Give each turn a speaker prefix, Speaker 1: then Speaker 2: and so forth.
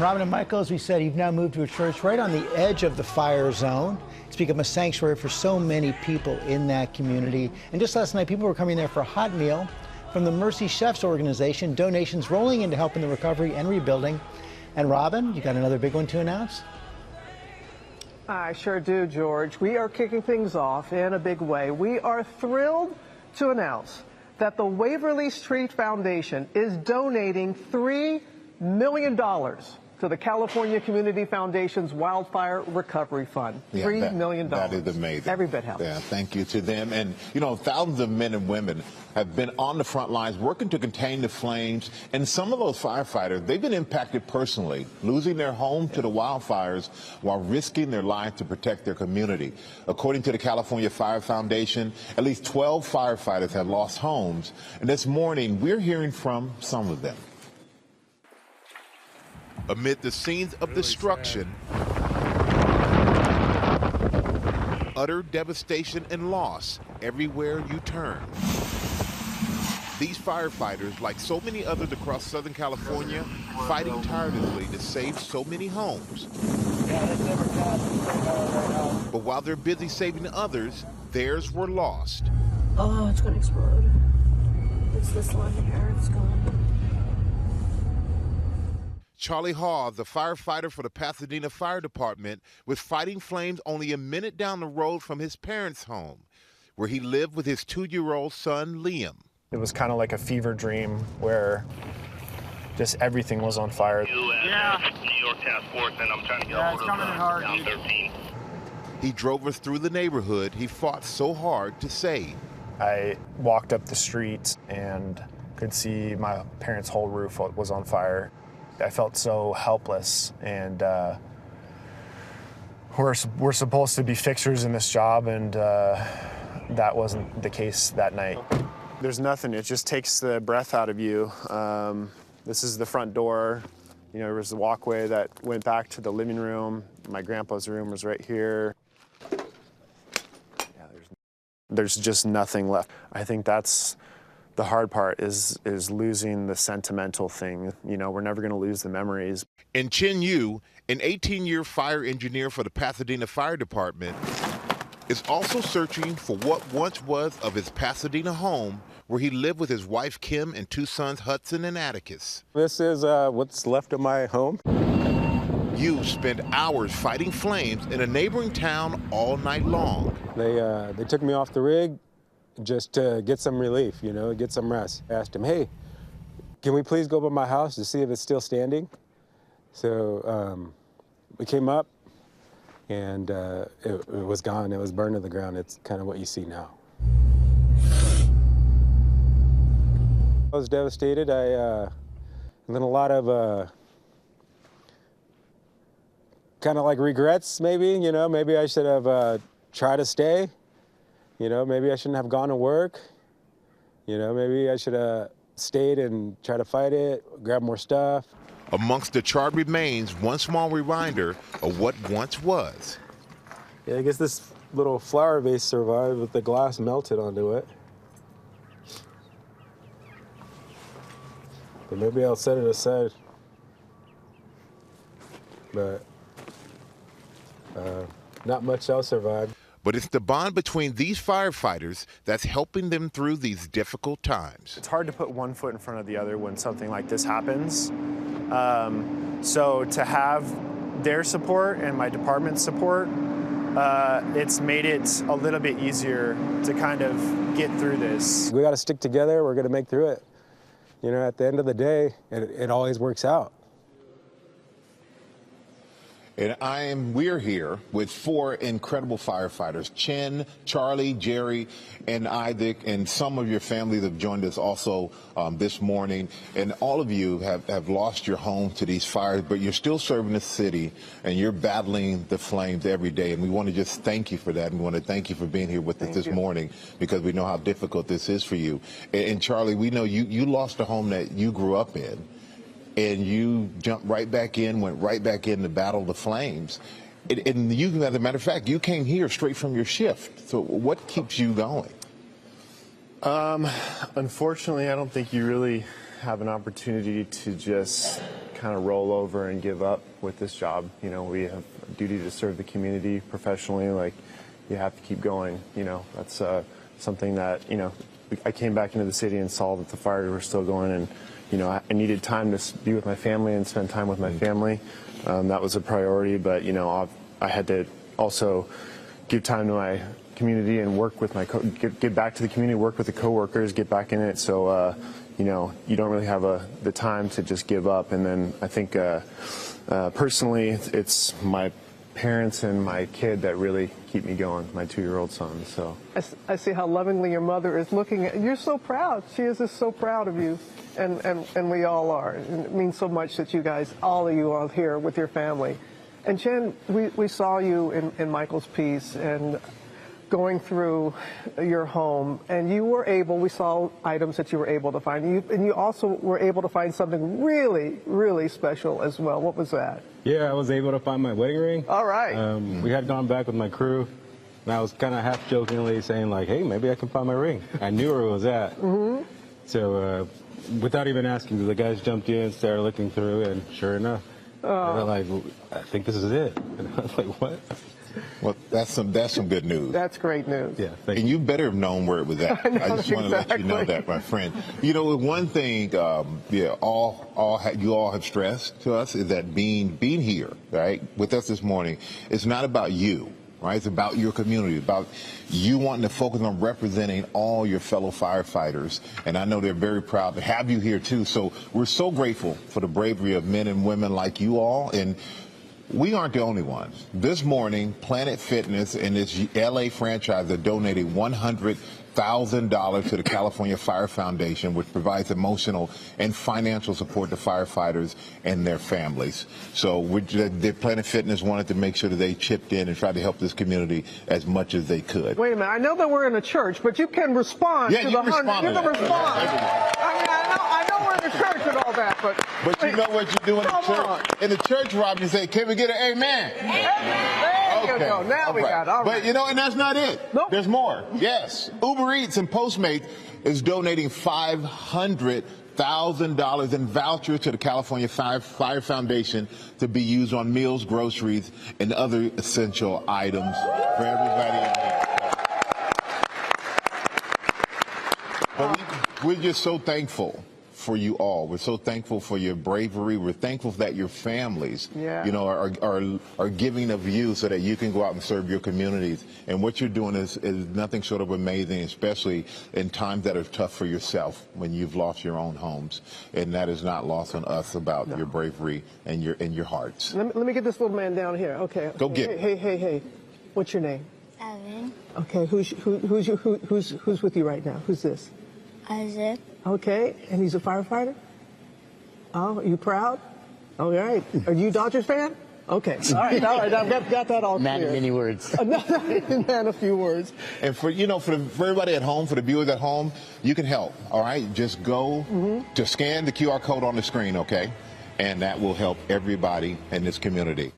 Speaker 1: Robin and Michael, as we said, you've now moved to a church right on the edge of the fire zone. It's become a sanctuary for so many people in that community. And just last night, people were coming there for a hot meal from the Mercy Chefs organization, donations rolling in to help in the recovery and rebuilding. And Robin, you got another big one to announce?
Speaker 2: I sure do, George. We are kicking things off in a big way. We are thrilled to announce that the Waverly Street Foundation is donating $3 million to the California Community Foundation's Wildfire Recovery Fund. $3 million.
Speaker 3: That is amazing.
Speaker 2: Every bit helps.
Speaker 3: Yeah, thank you to them. And, you know, thousands of men and women have been on the front lines working to contain the flames. And some of those firefighters, they've been impacted personally, losing their home to the wildfires while risking their lives to protect their community. According to the California Fire Foundation, at least 12 firefighters have lost homes. And this morning, we're hearing from some of them. Amid the scenes of destruction, utter devastation and loss everywhere you turn. These firefighters, like so many others across Southern California, fighting tirelessly to save so many homes. But while they're busy saving others, theirs were lost.
Speaker 4: Oh, it's gonna explode. It's this line here, it's going.
Speaker 3: Charlie Hawes, a firefighter for the Pasadena Fire Department, was fighting flames only a minute down the road from his parents' home, where he lived with his 2-year-old son, Liam.
Speaker 5: It was kind of like a fever dream where just everything was on fire.
Speaker 6: Yeah. New York Task Force, and I'm trying to get a hold of down 13.
Speaker 3: He drove us through the neighborhood he fought so hard to save.
Speaker 5: I walked up the street and could see my parents' whole roof was on fire. I felt so helpless, and we're supposed to be fixers in this job, and that wasn't the case that night. There's nothing, it just takes the breath out of you. This is the front door. You know, there was the walkway that went back to the living room. My grandpa's room was right here. Yeah, there's just nothing left. I think that's the hard part is losing the sentimental thing. You know, we're never going to lose the memories.
Speaker 3: And Chen Yu, an 18-year fire engineer for the Pasadena Fire Department, is also searching for what once was of his Pasadena home, where he lived with his wife Kim and 2 sons Hudson and Atticus.
Speaker 7: This is what's left of my home.
Speaker 3: Yu spent hours fighting flames in a neighboring town all night long.
Speaker 7: They took me off the rig just to get some relief, you know, get some rest. I asked him, hey, can we please go by my house to see if it's still standing? So we came up, and it was gone. It was burned to the ground. It's kind of what you see now. I was devastated. And then a lot of kind of like regrets, maybe, you know, maybe I should have tried to stay. You know, maybe I shouldn't have gone to work. You know, maybe I should have stayed and tried to fight it, grab more stuff.
Speaker 3: Amongst the charred remains, one small reminder of what once was.
Speaker 7: Yeah, I guess this little flower vase survived with the glass melted onto it. But maybe I'll set it aside. But not much else survived.
Speaker 3: But it's the bond between these firefighters that's helping them through these difficult times.
Speaker 5: It's hard to put one foot in front of the other when something like this happens. So to have their support and my department's support, it's made it a little bit easier to kind of get through this.
Speaker 7: We got to stick together. We're going to make through it. You know, at the end of the day, it always works out.
Speaker 3: And we're here with 4 incredible firefighters, Chen, Charlie, Jerry, and Isaac, and some of your families have joined us also this morning. And all of you have lost your home to these fires, but you're still serving the city, and you're battling the flames every day. And we want to just thank you for that, and we want to thank you for being here with us this morning, because we know how difficult this is for you. And Charlie, we know you lost a home that you grew up in. And you jumped right back in, went right back in to battle the flames. And you, as a matter of fact, you came here straight from your shift. So what keeps you going?
Speaker 5: Unfortunately, I don't think you really have an opportunity to just kind of roll over and give up with this job. You know, we have a duty to serve the community professionally. Like, you have to keep going. You know, that's something that, you know, I came back into the city and saw that the fires were still going, and, you know, I needed time to be with my family and spend time with my family. That was a priority, but, you know, I had to also give time to my community and work with my get back to the community, work with the coworkers, get back in it. So you know, you don't really have the time to just give up. And then I think personally, it's my parents and my kid that really keep me going, my 2-year-old son. So
Speaker 2: I see how lovingly your mother is looking at you. You're so proud. She is just so proud of you, and we all are. And it means so much that you guys, all of you, are here with your family. And Chen, we saw you in Michael's piece and going through your home, and you were able, we saw items that you were able to find, and you also were able to find something really, really special as well. What was that?
Speaker 7: Yeah, I was able to find my wedding ring.
Speaker 2: All right.
Speaker 7: We had gone back with my crew, and I was kind of half jokingly saying, like, hey, maybe I can find my ring. I knew where it was at. Mm-hmm. So without even asking, the guys jumped in and started looking through, and sure enough, they were like, I think this is it. And I was like, what?
Speaker 3: Well, that's some good news.
Speaker 2: That's great news.
Speaker 7: Yeah,
Speaker 3: and you better have known where it was at.
Speaker 2: I
Speaker 3: just want to let you know that, my friend. You know, one thing, you all have stressed to us is that being here, right, with us this morning, it's not about you, right? It's about your community, about you wanting to focus on representing all your fellow firefighters. And I know they're very proud to have you here too. So we're so grateful for the bravery of men and women like you all. And we aren't the only ones. This morning, Planet Fitness and its LA franchise are donating $100,000 to the California Fire Foundation, which provides emotional and financial support to firefighters and their families. So the Planet Fitness wanted to make sure that they chipped in and tried to help this community as much as they could.
Speaker 2: Wait a minute. I know that we're in a church, but you can respond to the 100. You can respond. I mean, I know we're in a church and all that, but
Speaker 3: you know what you do in the church? In the church, Rob, you say, can we get an amen?
Speaker 2: There you go. Now we got it. All right.
Speaker 3: But, you know, and that's not it.
Speaker 2: Nope.
Speaker 3: There's more. Yes. Uber Eats and Postmates is donating $500,000 in vouchers to the California Fire Foundation to be used on meals, groceries, and other essential items for everybody in here. But we're just so thankful for you all. We're so thankful for your bravery. We're thankful that your families, you know, are giving of you so that you can go out and serve your communities. And what you're doing is nothing short of amazing, especially in times that are tough for yourself when you've lost your own homes. And that is not lost on us about your bravery and your hearts.
Speaker 2: Let me get this little man down here. Okay.
Speaker 3: Go get it.
Speaker 2: Hey. What's your name?
Speaker 4: Evan.
Speaker 2: Okay. Who's with you right now? Who's this?
Speaker 4: Isaac.
Speaker 2: Okay, and he's a firefighter? Oh, you proud? All right. Are you a Dodgers fan? Okay. All right. I've got that all clear.
Speaker 8: Man of many words.
Speaker 2: Man of few words.
Speaker 3: And for everybody at home, for the viewers at home, you can help. All right. Just go to scan the QR code on the screen, okay? And that will help everybody in this community.